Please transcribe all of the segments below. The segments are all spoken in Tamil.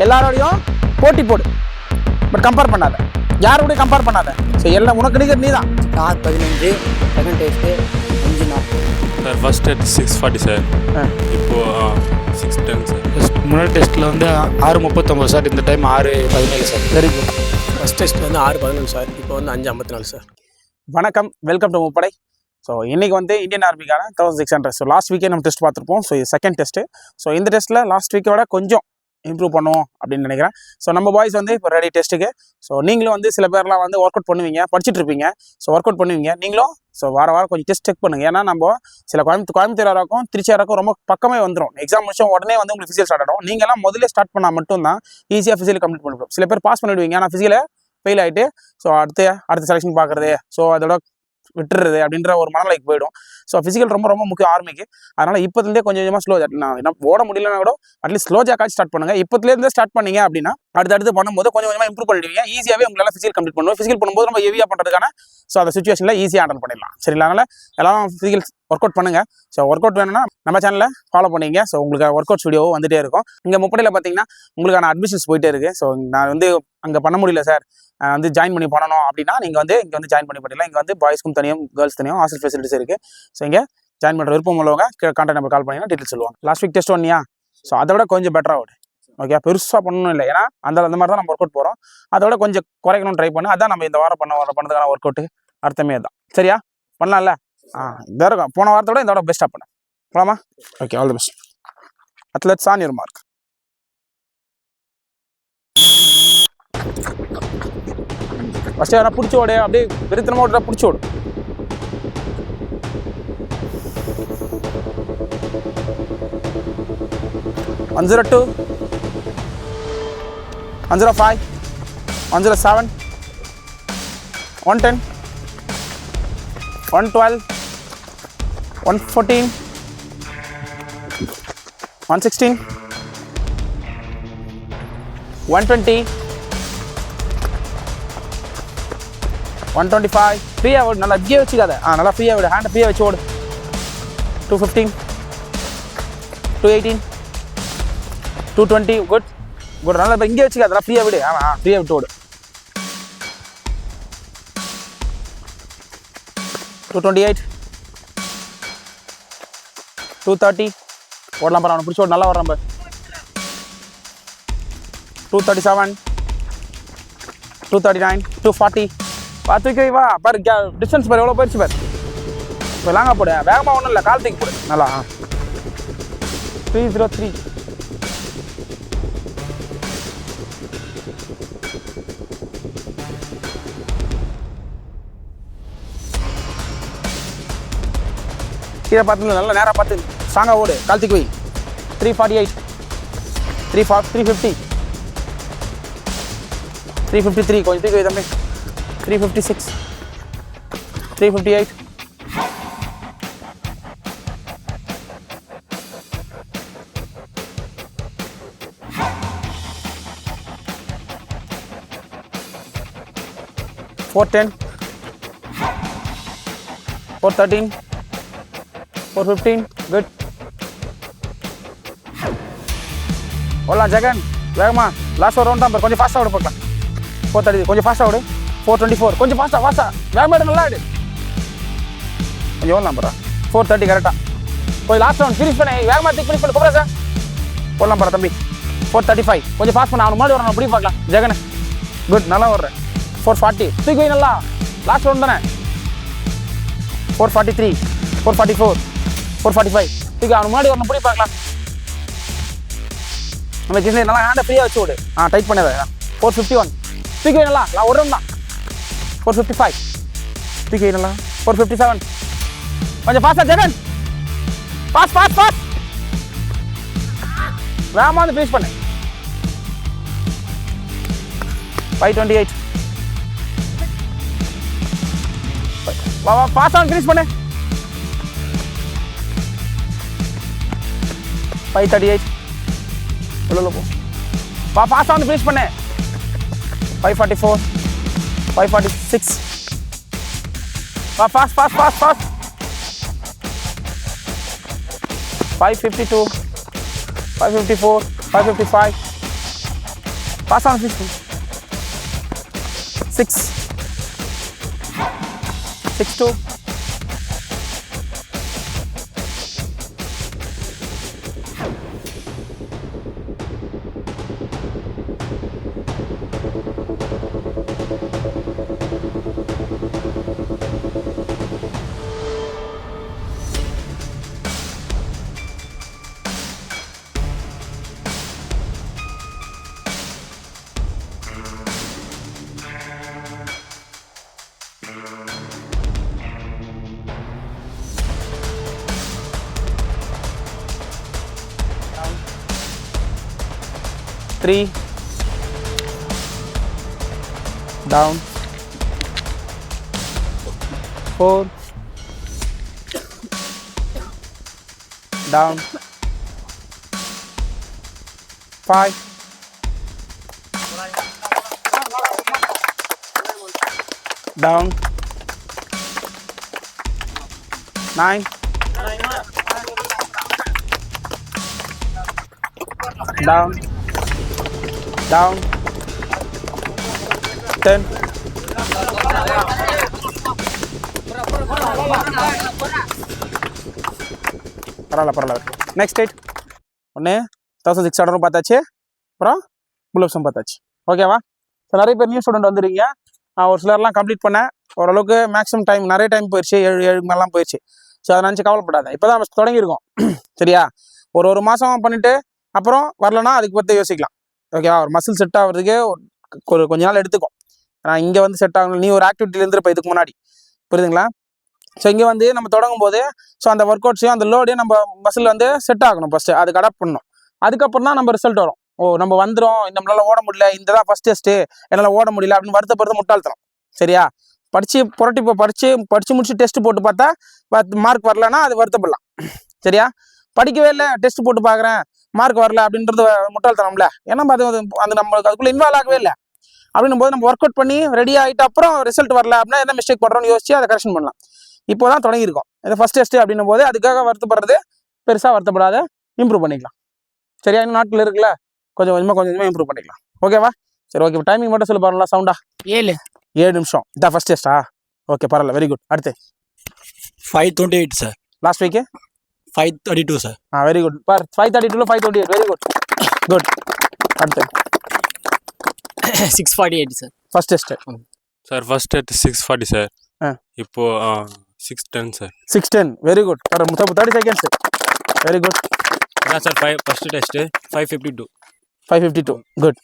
எல்லாரோடையும் போட்டி போடு, பட் கம்பேர் பண்ணாத, யாரோடையும் கம்பேர் பண்ணாத. ஸோ எல்லாம் உனக்கு நிகர் நீ தான். கார் 15, செகண்ட் டெஸ்ட்டு 5 நாள் சார். First test 6:40 sir. இப்போது 6:10 சார். முன்னாடி டெஸ்ட்டில் வந்து 6:39 சார். இந்த time 6:17 sir. Very good. First test வந்து 6:11 சார். இப்போ வந்து 5:54 சார். வணக்கம், வெல்கம் டு முப்படை. ஸோ இன்றைக்கி வந்து இந்தியன் ஆர்மிக்கான 1600. ஸோ லாஸ்ட் வீக்கே நம்ம டெஸ்ட் பார்த்துருப்போம். ஸோ இது செகண்ட் டெஸ்ட்டு. ஸோ இந்த டெஸ்ட்டில் லாஸ்ட் வீக்கோட கொஞ்சம் இம்ப்ரூவ் பண்ணுவோம் அப்படின்னு நினைக்கிறேன். ஸோ நம்ம பாய்ஸ் வந்து இப்போ ரெடி டெஸ்ட்டுக்கு. ஸோ நீங்களும் வந்து சில பேர்லாம் வந்து ஒர்க் அவுட் பண்ணுவீங்க, படிச்சுட்டு இருப்பீங்க. ஸோ ஒர்க் அவுட் பண்ணுவீங்க நீங்களும். ஸோ வாரம் கொஞ்சம் டெஸ்ட் செக் பண்ணுங்கள். ஏன்னா நம்ம சில கோயம்புத்தூராருக்கும் திருச்சியாருக்கும் ரொம்ப பக்கமே வந்துடும். எக்ஸாம் முடிச்சோம் உடனே வந்து உங்களுக்கு ஃபிசிக்கல் ஸ்டார்ட் ஆகிடும். நீங்கள்லாம் முதல்ல ஸ்டார்ட் பண்ணால் மட்டும்தான் ஈஸியாக ஃபிசிக்கல் கம்ப்ளீட் பண்ணிவிடும். சில பேர் பாஸ் பண்ணிவிடுவீங்க, ஆனால் ஃபிசிக்கலை ஃபெயில் ஆகிட்டு ஸோ அடுத்த செலெக்ஷன் பார்க்குறது, ஸோ அதோட விட்டுறது அப்படின்ற ஒரு மனநிலைக்கு போயிடும். ஸோ ஃபிசிக்கல் ரொம்ப ரொம்ப முக்கியம் ஆர்மிக்கு. அதனால் இப்போதுலேருந்தே கொஞ்சம் கொஞ்சமாக ஸ்லோ நான் என்ன ஓட முடியலன்னா கூட அட்லீஸ்ட் ஸ்லோ ஜாக்காச்சும் ஸ்டார்ட் பண்ணுங்கள். இப்போதுலேருந்தே ஸ்டார்ட் பண்ணீங்க அப்படின்னா அடுத்து பண்ணும்போது கொஞ்சம் கொஞ்சமாக இம்ப்ரூவ் பண்ணிடுவீங்க. ஈஸியாகவே உங்களால் ஃபிசிக்கல் கம்ப்ளீட் பண்ணுவோம். ஃபிசிக்கல் பண்ணும்போது நம்ம ஹெவியாக பண்ணுறதுக்கான ஸோ அந்த சுச்சுவேஷனில் ஈஸியாக ஹேண்டில் பண்ணிடலாம். சரிங்களா? அதனால் எல்லாம் ஃபிசிக்கல் ஒர்க் அவுட் பண்ணுங்கள். ஸோ ஒர்க் அவுட் வேணும்னா நம்ம சேனலில் ஃபாலோ பண்ணிங்க. ஸோ உங்களுக்கு ஒர்க் அவுட்ஸ் வீடியோவும் வந்துகிட்டே இருக்கும். இங்கே முப்படையில் பார்த்தீங்கன்னா உங்களுக்கான அட்மிஷன்ஸ் போயிட்டே இருக்குது. ஸோ நான் வந்து அங்கே பண்ண முடியல சார், வந்து ஜாயின் பண்ணி பண்ணணும் அப்படின்னா நீங்கள் வந்து இங்கே வந்து ஜாயின் பண்ணி பண்ணிடலாம். இங்கே வந்து பாய்ஸ்க்கும் தனியும் கேர்ள்ஸ் தனியும் ஹாஸ்டல் ஃபெசிலிட்டிஸ் இருக்குது. ஸோ இங்கே ஜாயின் பண்ணுற விருப்பம் உள்ளவங்க கான்டாக்ட் நம்பர் கால் பண்ணிங்கன்னா டீட்டெயில் சொல்லுவாங்க. லாஸ்ட் வீக் டெஸ்ட் ஒன்னியா, ஸோ அதை விட கொஞ்சம் பெட்டராக ஓடு. ஓகே, பெருசாக பண்ணணும் இல்லை, ஏன்னா அந்த மாதிரி தான் நம்ம ஒர்க் அவுட் போகிறோம். அதோட கொஞ்சம் குறைக்கணும்னு ட்ரை பண்ணு. அதான் நம்ம இந்த வாரம் பண்ணதுக்கான ஒர்க் அவுட்டு அர்த்தமே தான். சரியா? பண்ணலாம்ல? இதாக இருக்கும். போன வாரத்தோட இந்த வாரம் பெஸ்ட்டாக பண்ண போகலாமா? Okay, all the best. Athletes on your mark. First எதனா பிடிச்சி ஓடு, அப்படியே வெறித்தனமாக ஓடுறா, பிடிச்சி ஓடு. Anzura 2, Anzura 5, Anzura 7, 110, 112, 114, 116, 120, 125. ஃப்ரீயாக ஓடு, நல்லா இப்படியே வச்சுக்காத. நல்லா ஃப்ரீயாக விடு, ஹேண்டை ஃப்ரீயாக வச்சு ஓடு. 215, 218, 220. Good good. நல்லா இப்போ இங்கே வச்சுக்காத, அதெல்லாம் ஃப்ரீயாக விடு. ஃப்ரீயாக விட்டு ஓடு. 228, 230. ஓடலாம் பாரு, அவனை பிடிச்சி ஓடு, நல்லா வர்றான் பாரு. 237, 239, 240. பார்த்து வா பாரு, டிஸ்டன்ஸ் பாரு எவ்வளோ போயிடுச்சு பாரு. இப்போ லாங்காக போடு, வேகமாக ஒன்றும் இல்லை, கால் தூக்கி போடு நல்லா. 303. கீழே பார்த்து நல்லா நேராக பார்த்து ஸ்ட்ராங்காக ஓடு, கால் தூக்கி வை. 348, 350, 353. கொஞ்சம் தூக்கி வை தம்பி. 356, 358, 410, 413, 415. குட். ஓடலாம் ஜெகன், வேகமா. லாஸ்ட் ஒரு ரவுண்ட் தான், கொஞ்சம் ஃபாஸ்ட்டாக ஓடு பார்க்கலாம். 430, கொஞ்சம் ஃபாஸ்ட்டாக ஓடு. 424, கொஞ்சம் ஃபாஸ்ட்டாக வேகமாக நல்லா ஆடு. கொஞ்சம் ஓடலாம் பாரா. 430 கரெக்டாக. கொஞ்சம் லாஸ்ட் ரவுண்ட் ஃபினிஷ் பண்ணி வேகமாக ஃபினிஷ் பண்ணி கூப்பிட்றா சார். ஓடலாம் பாரா தம்பி. 435, கொஞ்சம் ஃபாஸ்ட் பண்ண, அவனுக்கு முன்னாடி வரணும், அப்படி பார்க்கலாம் ஜெகன். குட், நல்லா வர்றேன். 440, தூக்கி வை நல்லா. லாஸ்ட் ரவுண்ட் தானே. 443, 444, 445. தூக்கி அவனுக்கு முன்னாடி வரணும், அப்படி பார்க்கலாம். நம்ம கிருஷ்ண நல்லா ஹேண்டை ஃப்ரீயாக வச்சு விடு. டைட் பண்ணாத. 451, தூக்கி வை நல்லா. நான் ஒரு ரவுண்ட் தான். 455, தூக்கி வை நல்லா. 457, கொஞ்சம் ஃபாஸ்ட்டாக ஜெகன். ஃபாஸ்ட் வேகமாக வந்து ஃபினிஷ் பண்ணு. 528, வா ஃபாஸ்ட்டாக வந்து ஃபினிஷ் பண்ணு. 538, எவ்வளோ போ. வா ஃபாஸ்ட்டாக வந்து ஃபினிஷ் பண்ணு. 544, 546. Fast. 552, 554, 555, pass on 6 6-2. Three down, 4 down, 5 down, 9 down, 10. பரவாயில்ல. நெக்ஸ்ட் 8 ஒன்று 1600 பார்த்தாச்சு. அப்புறம் புல்லப்ஸும் பார்த்தாச்சு. ஓகேவா? ஸோ நிறைய பேர் நியூ ஸ்டூடெண்ட் வந்துடுறீங்க. ஒரு சிலர்லாம் கம்ப்ளீட் பண்ணேன். ஓரளவுக்கு மேக்ஸிமம் டைம் நிறைய டைம் போயிடுச்சு. 7 மேலாம் போயிடுச்சு. ஸோ அதை நினச்சி கவலைப்படாத. இப்போ தான் தொடங்கியிருக்கோம். சரியா? ஒரு மாதம் பண்ணிவிட்டு அப்புறம் வரலன்னா அதுக்கு பற்றி யோசிக்கலாம். ஓகேவா? ஒரு மசில் செட் ஆகிறதுக்கே கொஞ்ச நாள் எடுத்துக்கும். ஆனால் இங்கே வந்து செட் ஆகணும். நீ ஒரு ஆக்டிவிட்டிலேருந்து இப்போ இதுக்கு முன்னாடி புரியுதுங்களா? ஸோ இங்கே வந்து நம்ம தொடங்கும் போது ஸோ அந்த ஒர்க் அவுட்ஸையும் அந்த லோடையும் நம்ம மசில் வந்து செட் ஆகணும். ஃபஸ்ட்டு அதுக்கு அடாப்ட் பண்ணணும். அதுக்கப்புறம் தான் நம்ம ரிசல்ட் வரும். நம்ம வந்துடும், நம்மளால ஓட முடியல, இந்த தான் ஃபஸ்ட் டெஸ்ட்டு, என்னால் ஓட முடியல அப்படின்னு வருத்தப்படுறது முட்டாள்தனம். சரியா? படித்து முடிச்சு டெஸ்ட் போட்டு பார்த்தா மார்க் வரலன்னா அது வருத்தப்படலாம். சரியா? படிக்கவே இல்லை, டெஸ்ட் போட்டு பார்க்குறேன், மார்க் வரல அப்படின்றது முட்டாள்தனம்ல. ஏன்னா அது நம்மளுக்கு அதுக்குள்ளே இன்வால்வ் ஆகவே இல்லை. அப்படின்னும் போது நம்ம ஒர்க் அவுட் பண்ணி ரெடி ஆகிட்டு அப்புறம் ரிசல்ட் வரல அப்படின்னா என்ன மிஸ்டேக் பண்ணுறோம்னு யோசிச்சு அதை கரெக்ஷன் பண்ணலாம். இப்போ தான் தொடங்கியிருக்கோம். இது ஃபஸ்ட் டெஸ்ட்டு அப்படின்னும் போது அதுக்காக வருத்தப்படுறது பெருசாக வருத்தப்படாத, இம்ப்ரூவ் பண்ணிக்கலாம். சரியா? இன்னும் நாட்கள் இருக்குல்ல, கொஞ்சம் கொஞ்சமாக இம்ப்ரூவ் பண்ணிக்கலாம். ஓகேவா? சரி, ஓகே. டைமிங் மட்டும் சொல்லி பாருங்களா. சவுண்டா 7 நிமிஷம். இதான் ஃபஸ்ட் டெஸ்ட்டா? ஓகே, பரவாயில்ல, வெரி குட். அடுத்து 5:28 sir. Last week 5:32 sir. Very good. 5:32 5:28, very good. அடுத்து 6:48 sir. First test sir first test 6:40 sir. இப்போ 6:10 sir. 6:10, very good. 30 seconds, very good. அதான் சார் ஃபர்ஸ்ட் டெஸ்ட்டு 5:52. குட்.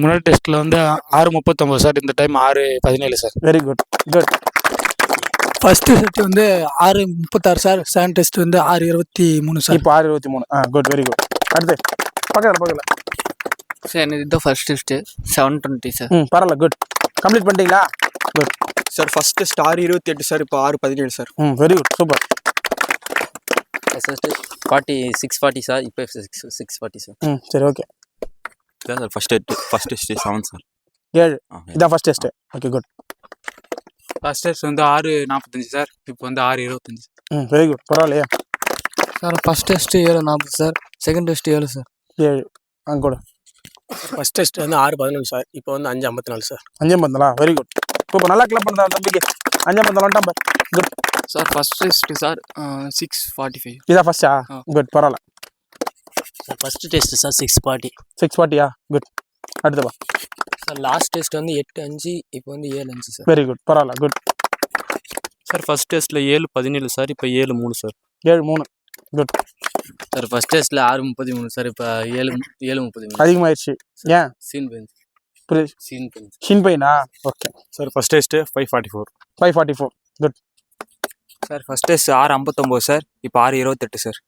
முன்னாடி டெஸ்ட்டில் வந்து 6:39 சார். இந்த time 6:17 sir. Very good. First test வந்து 6:36 சார். செகண்ட் டெஸ்ட் வந்து 6:23 சார். இப்போ 6:23. Good, very good. அடுத்து பக்கத்தில் சார் இதுதான் ஃபர்ஸ்ட் டெஸ்ட்டு 7:20 சார். பரவாயில்ல, குட். கம்ப்ளீட் பண்ணிட்டீங்களா? Good sir. First test 6:28 sir. இப்போ 6:17 sir. Very good, super. First 6:40 sir. இப்போ 6:40 சார். சரி, ஓகே. இதான் சார் ஃபர்ஸ்ட் டெஸ்ட் 7 சார். 7 இதான் first test. Okay, good. First test வந்து 6:45 சார். இப்போ வந்து 6:25. வெரி குட், பரவாயில்லையா? Sir first test 7:40 sir. Second test 7 sir. 7 கூட. ஃபர்ஸ்ட் டெஸ்ட் வந்து 6:11 சார். இப்போ வந்து 5:54 சார். 5:54, very good. சூப்பர், நல்லா கிளப் பண்ணுறா தம்பிக்கு. 5:54 good. Sir first test sir 6:45. இதான் ஃபர்ஸ்டா? குட், பரவாயில்ல. Sir first test sir 6:40. 6:40, good. அடுத்தப்பா சார் லாஸ்ட் டெஸ்ட் வந்து 8:05. இப்போ வந்து 7:05 சார். வெரி குட், பரவாயில்ல, குட். சார் ஃபர்ஸ்ட் டெஸ்ட்டில் 7:17 சார். இப்போ 7:03 சார். 7:03, குட். சார் ஃபர்ஸ்ட் டெஸ்ட்டில் 6:33 சார். இப்போ 7:33. அதிகமாகிடுச்சு. ஏன்? Shin pain. புரியுது. Shin pain. ஷின் பெயினா? Okay. Sir first test 5:44. 5:44, good. Sir first test 6:59 sir. இப்போ 6:28 sir.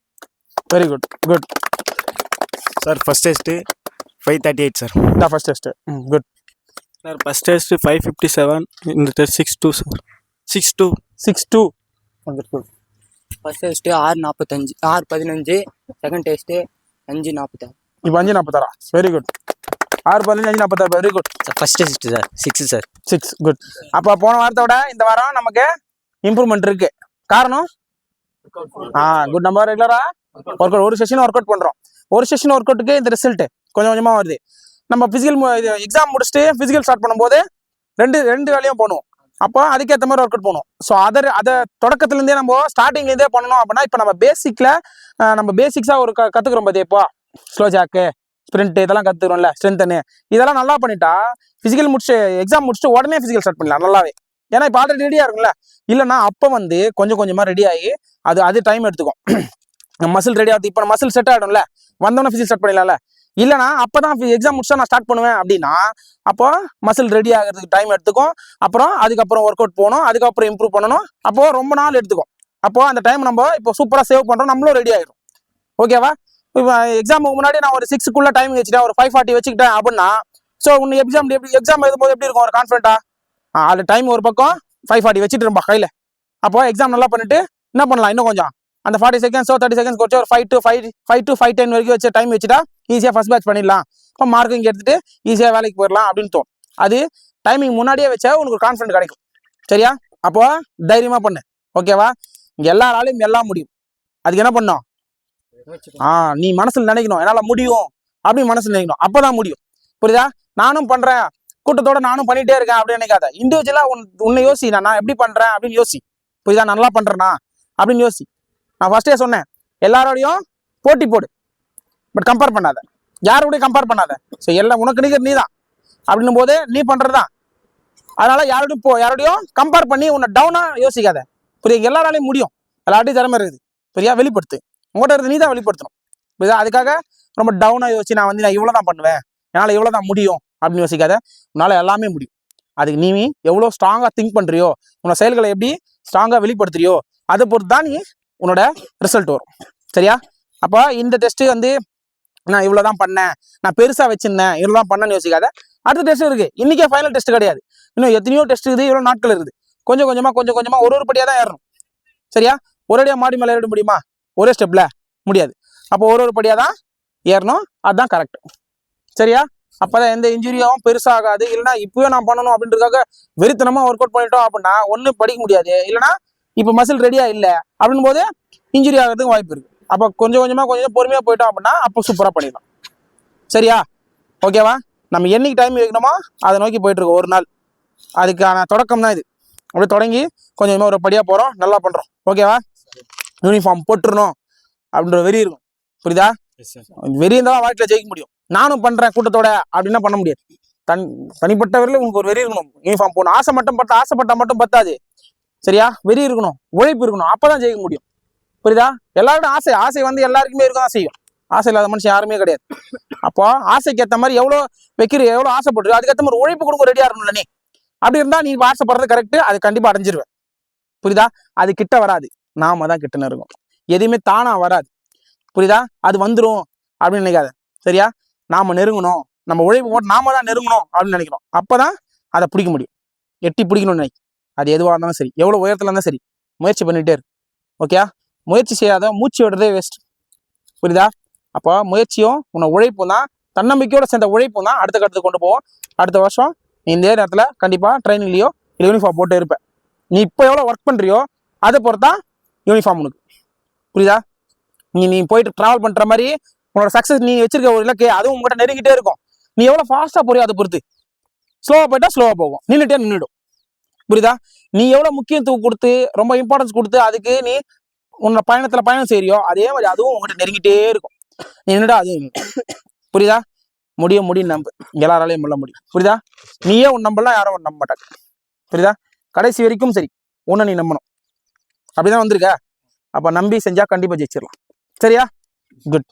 Very good. Sir first test 5:38 sir. இதான் first test. Good. Sir first test 5:57. இந்த test 6:2 sir. 6:2. Good. First test 6:45 6:15. Second test 5:46. இப்போ 5:46, very good. 6:15 5:46, very good. Sir first test sir 6 sir. 6, good. அப்போ போன வாரத்தை விட இந்த வாரம் நமக்கு இம்ப்ரூவ்மெண்ட் இருக்கு. காரணம் குட். நம்ம ரெகுலராக ஒரு செஷன் ஒர்க் அவுட் பண்ணுறோம். ஒரு செஷன் ஒர்க் அவுட்டுக்கு இந்த ரிசல்ட்டு கொஞ்சம் கொஞ்சமாக வருது. நம்ம ஃபிசிக்கல் இது எக்ஸாம் முடிச்சுட்டு ஃபிசிக்கல் ஸ்டார்ட் பண்ணும்போது ரெண்டு வேலையும் பண்ணுவோம். அப்போ அதுக்கேற்ற மாதிரி ஒர்க் அவுட் பண்ணுவோம். ஸோ அதை தொடக்கத்துலேருந்தே நம்ம ஸ்டார்டிங்லேருந்தே பண்ணணும் அப்படின்னா இப்போ நம்ம பேசிக்ஸாக ஒரு கற்றுக்குறோம் பார்த்தியா, இப்போ ஸ்லோ ஜாக்கு, ஸ்ப்ரிண்ட் இதெல்லாம் கற்றுக்குறோம்ல, ஸ்ட்ரென்த்தனு இதெல்லாம் நல்லா பண்ணிட்டா ஃபிசிக்கல் எக்ஸாம் முடிச்சுட்டு உடனே ஃபிசிக்கல் ஸ்டார்ட் பண்ணலாம் நல்லாவே. ஏன்னா இப்போ ஆல்ரெடி ரெடியாக இருக்கும்ல. இல்லைன்னா அப்போ கொஞ்சம் கொஞ்சமாக ரெடி ஆகி அது டைம் எடுத்துக்கும். மசில் ரெடி ஆகுது, இப்போ மசில் செட் ஆகிடும்ல, வந்தோடனே ஃபிசிக்கல் ஸ்டார்ட் பண்ணிடலாம்ல. இல்லைனா அப்போ தான் எக்ஸாம் முடிச்சா நான் ஸ்டார்ட் பண்ணுவேன் அப்படின்னா அப்போ மசில் ரெடி ஆகிறதுக்கு டைம் எடுத்துக்கும். அதுக்கப்புறம் ஒர்க் அவுட் போகணும், அதுக்கப்புறம் இம்ப்ரூவ் பண்ணணும். அப்போது ரொம்ப நாள் எடுத்துக்கும். அப்போது அந்த டைம் நம்ம இப்போ சூப்பராக சேவ் பண்ணுறோம், நம்மளும் ரெடி ஆகிடும். ஓகேவா? இப்போ எக்ஸாமுக்கு முன்னாடி நான் ஒரு 6க்குள்ளே டைம் வச்சுட்டேன், ஒரு 5:40 வச்சுக்கிட்டேன் அப்படின்னா ஸோ உன்னை எக்ஸாம் எழுதும்போது எப்படி இருக்கும்? ஒரு கான்ஃபிடென்ட்டா அது டைம் ஒரு பக்கம் 5:40 வச்சுட்டு இருப்பா கையில். அப்போ எக்ஸாம் நல்லா பண்ணிட்டு என்ன பண்ணலாம், இன்னும் கொஞ்சம் அந்த 40 செகண்ட்ஸோ 30 செகண்ட்ஸ் குறைச்சி ஒரு 5 to 5:10 வரைக்கும் வச்சு டைம் வச்சுட்டா ஈஸியாக ஃபர்ஸ்ட் பேட்ச் பண்ணிடலாம். இப்போ மார்க்கிங் எடுத்துட்டு ஈஸியாக வேலைக்கு போயிடலாம் அப்படின்னு தோணும். அது டைமிங் முன்னாடியே வச்சா உனக்கு ஒரு கான்ஃபிடென்ட் கிடைக்கும். சரியா? அப்போ தைரியமாக பண்ணு. ஓகேவா? இங்கே எல்லாராலையும் எல்லாம் முடியும். அதுக்கு என்ன பண்ணணும்? நீ மனசில் நினைக்கணும், என்னால் முடியும் அப்படின்னு மனசில் நினைக்கணும். அப்போ தான் முடியும். புரியுதா? நானும் பண்ணுறேன், கூட்டத்தோட நானும் பண்ணிகிட்டே இருக்கேன் அப்படின்னு நினைக்காத. இண்டிவிஜுவலாக உன்னை யோசி, நான் எப்படி பண்ணுறேன் அப்படின்னு யோசி. புரியுதா? நல்லா பண்ணுறேன்னா அப்படின்னு யோசி. நான் ஃபர்ஸ்டே சொன்னேன், எல்லாரோடையும் போட்டி போடு, பட் கம்பேர் பண்ணாத. யாரோடையும் கம்பேர் பண்ணாத. ஸோ எல்லாம் உனக்கு நிற்கிற நீ தான் அப்படின்னும் போது நீ பண்ணுறது தான். அதனால யாரோடையும் கம்பேர் பண்ணி உன்னை டவுனாக யோசிக்காத. புரியுது? எல்லாராலையும் முடியும், எல்லார்ட்டையும் திறமை இருக்குது. புரியா? வெளிப்படுத்து. உங்கள்கிட்ட இருந்து நீ தான் வெளிப்படுத்தணும். புரியுதா? அதுக்காக ரொம்ப டவுனாக யோசிச்சு நான் இவ்வளோ தான் பண்ணுவேன், என்னால் இவ்வளோ தான் முடியும் அப்படின்னு யோசிக்காத. உன்னால் எல்லாமே முடியும். அதுக்கு நீ எவ்வளோ ஸ்ட்ராங்காக திங்க் பண்ணுறியோ, உன்னோட செயல்களை எப்படி ஸ்ட்ராங்காக வெளிப்படுத்துறியோ அதை பொறுத்து தான் உன்னோட ரிசல்ட் வரும். சரியா? அப்போ இந்த டெஸ்ட்டு நான் இவ்வளோ தான் பண்ணேன், நான் பெருசாக வச்சிருந்தேன், இவ்வளோ தான் பண்ணேன்னு யோசிக்காத. அடுத்த டெஸ்ட் இருக்குது, இன்றைக்கே ஃபைனல் டெஸ்ட் கிடையாது, இன்னும் எத்தனையோ டெஸ்ட் இருக்குது, இவ்வளோ நாட்கள் இருக்குது. கொஞ்சம் கொஞ்சமாக ஒரு படியாக தான் ஏறணும். சரியா? ஒரேடியாக மாடி மேலே ஏற முடியுமா? ஒரே ஸ்டெப்பில் முடியாது. அப்போ ஒரு படியாக தான் ஏறணும். அதுதான் கரெக்ட். சரியா? அப்போ தான் எந்த இன்ஜுரியாவும் பெருசாகாது. இல்லைனா இப்போவே நான் பண்ணணும் அப்படின்றதுக்காக வெறித்தனமாக ஒர்க் அவுட் பண்ணிட்டோம் அப்படின்னா ஒன்றும் படிக்க முடியாது. இல்லைனா இப்போ மசில் ரெடியாக இல்லை அப்படின் போது இன்ஜுரி ஆகிறதுக்கு வாய்ப்பு இருக்குது. அப்போ கொஞ்சம் பொறுமையாக போயிட்டோம் அப்படின்னா அப்போ சூப்பராக பண்ணிடலாம். சரியா? ஓகேவா? நம்ம என்னைக்கு டைம் வைக்கணுமோ அதை நோக்கி போயிட்டுருக்கோம். ஒரு நாள் அதுக்கான தொடக்கம் தான் இது. அப்படியே தொடங்கி கொஞ்சமாக ஒரு படியாக போகிறோம், நல்லா பண்ணுறோம். ஓகேவா? யூனிஃபார்ம் போட்டுருணும் அப்படின்ற வெறி இருக்கும். புரியுதா? வெறி இருந்தாலும் வாழ்க்கையில் ஜெயிக்க முடியும். நானும் பண்ணுறேன் கூட்டத்தோட அப்படின்னா பண்ண முடியாது. தனிப்பட்டவரில் உங்களுக்கு ஒரு வெறி இருக்கணும். யூனிஃபார்ம் போகணும். ஆசைப்பட்டா மட்டும் பத்தாது. சரியா? வெறி இருக்கணும், உழைப்பு இருக்கணும், அப்போ தான் ஜெயிக்க முடியும். புரியுதா? எல்லாரோட ஆசை எல்லாருக்குமே இருக்க தான் செய்யும். ஆசை இல்லாத மனுஷன் யாருமே கிடையாது. அப்போ ஆசைக்கு ஏற்ற மாதிரி எவ்வளோ ஆசைப்படுறியோ அதுக்கேற்ற மாதிரி உழைப்பு கொடுக்க ரெடியாக இருக்கணும்ல நீ. அப்படி இருந்தால் நீ ஆசைப்படுறது கரெக்டு, அது கண்டிப்பாக அடைஞ்சிருவேன். புரியுதா? அது கிட்ட வராது, நாம தான் கிட்டன்னு இருக்கும். எதுவுமே தானா வராது. புரியுதா? அது வந்துடும் அப்படின்னு நினைக்காத. சரியா? நாம நெருங்கணும், நம்ம உழைப்பு போட்டு நாம தான் நெருங்கணும் அப்படின்னு நினைக்கிறோம். அப்போதான் அதை பிடிக்க முடியும். எட்டி பிடிக்கணும்னு நினைக்கும். அது எதுவாக இருந்தாலும் சரி, எவ்வளோ உயரத்தில் இருந்தாலும் சரி, முயற்சி பண்ணிகிட்டே இருக்கு. ஓகே? முயற்சி செய்யாத மூச்சு விடுறதே வேஸ்ட். புரியுதா? அப்போ முயற்சியும் உன்னை உழைப்பும் தான், தன்னம்பிக்கையோட சேர்ந்த உழைப்பும் தான் அடுத்த கட்டத்துக்கு கொண்டு போவோம். அடுத்த வருஷம் நீ இந்த நேரத்தில் கண்டிப்பாக ட்ரைனிங்லேயோ இல்லை யூனிஃபார்ம் போட்டு இருப்பேன். நீ இப்போ எவ்வளோ ஒர்க் பண்ணுறியோ அதை பொறுத்தான் யூனிஃபார்ம் உனக்கு. புரியுதா? நீ போயிட்டு ட்ராவல் பண்ணுற மாதிரி உன்னோட சக்ஸஸ் நீ வச்சிருக்க ஒரு இலக்கு அதுவும் உங்கள்கிட்ட நெருங்கிட்டே இருக்கும். நீ எவ்வளோ ஃபாஸ்ட்டாக போறியோ அதை பொறுத்து. ஸ்லோவாக போயிட்டா ஸ்லோவாக போகும், நின்றுடும். புரியுதா? நீ எவ்வளோ முக்கியத்துவம் கொடுத்து ரொம்ப இம்பார்ட்டன்ஸ் கொடுத்து அதுக்கு நீ உன்னோட பயணம் செய்யறியோ அதே மாதிரி அதுவும் உங்கள்கிட்ட நெருங்கிட்டே இருக்கும். நீ நின்றுடா அதுவும். புரியுதா? முடியும் நம்பு, எல்லாராலையும் முடியும். புரியுதா? நீயே உன் நம்பலாம், யாரும் உன் நம்ப மாட்டாங்க. புரியுதா? கடைசி வரைக்கும் சரி ஒன்று நீ நம்பணும். அப்படிதான் வந்திருக்க. அப்போ நம்பி செஞ்சா கண்டிப்பாக ஜெயிச்சிடலாம். சரியா? குட்.